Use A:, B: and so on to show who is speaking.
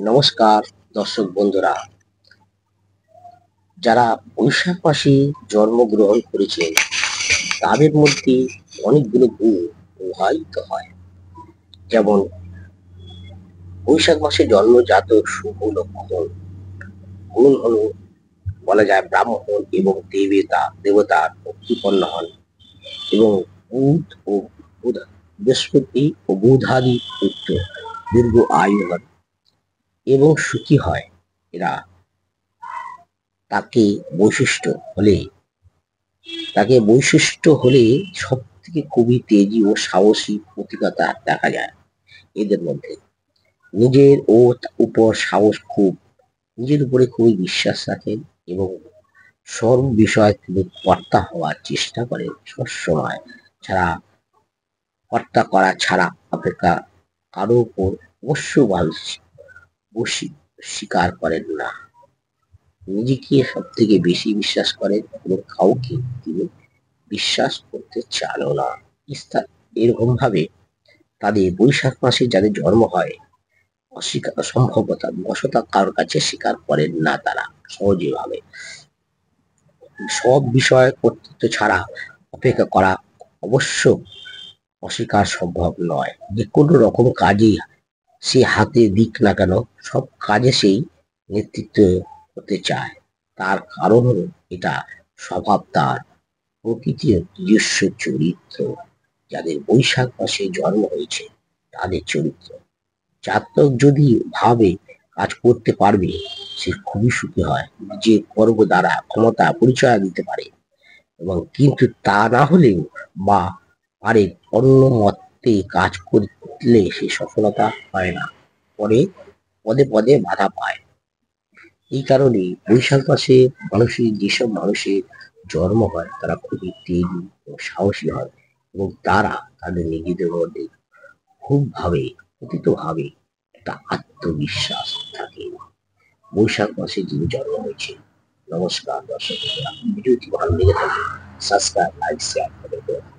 A: নমস্কার দর্শক বন্ধুরা, যারা বৈশাখ মাসে জন্মগ্রহণ করেছেন তাদের মধ্যে অনেকগুলো গুণ প্রবাহিত হয়। যেমন বৈশাখ মাসে জন্মজাতক শুভ লক্ষণ গুণ হলো, বলা যায় ব্রাহ্মণ এবং দেবতার ভক্তিপন্ন হন এবং বুধ ও বৃহস্পতি ও বুধাদি পুত্র দীর্ঘ আয়ু হন এবং সুখী হয়। এরা তাকে বৈশিষ্ট্য হলে তাকে বৈশিষ্ট্য হলে সব থেকে খুবই তেজি ও সাহসী প্রতিকতা দেখা যায় এদের মধ্যে। নিজের উপর সাহস খুব, নিজের উপরে খুবই বিশ্বাস রাখেন এবং সর্ব বিষয় তিনি কর্তা হওয়ার চেষ্টা করেন সবসময়। ছাড়া কর্তা করা ছাড়া অপেক্ষা কারো উপর অবশ্যভাবে বসি স্বীকার করেন না। নিজেকে সব থেকে বেশি বিশ্বাস করেন এবং কাউকে তিনি বিশ্বাস করতে চানও না। এরকম ভাবে তাদের বৈশাখ মাসে যাদের জন্ম হয় অস্বীকার সম্ভবতা বশতা কারোর কাছে স্বীকার করেন না তারা সহজে ভাবে। সব বিষয় কর্তৃত্ব ছাড়া অপেক্ষা করা অবশ্য অস্বীকার সম্ভব নয়। যে কোনো রকম কাজে সে হাতে দিক না কেন, সব কাজে সেই নেতৃত্ব হতে চায়। তার কারণ হলো এটা স্বভাব, তার প্রকৃতির নিজস্ব চরিত্র। যাদের বৈশাখ মাসে জন্ম হয়েছে তাদের চরিত্র, জাতক যদি ভাবে কাজ করতে পারবে সে খুবই সুখী হয়, নিজের কর্ম দ্বারা ক্ষমতা পরিচয় দিতে পারে। এবং কিন্তু তা না হলেও বা পারে অন্য মতে কাজ করলে সে সফলতা হয় না, পরে পদে পদে বাধা পায়। এই কারণে বৈশাখ মাসে যেসব মানুষের জন্ম হয় তারা খুবই তেজি ও সাহসী হয় এবং তারা তাদের নিজেদের মধ্যে খুব ভাবে অতীত ভাবে একটা আত্মবিশ্বাস থাকে। বৈশাখ মাসে যিনি জন্ম হয়েছে। নমস্কার দর্শক বন্ধুরা, ভিডিওটি ভালো লেগে থাকলে সাবস্ক্রাইব, লাইক, শেয়ার করে দেবেন।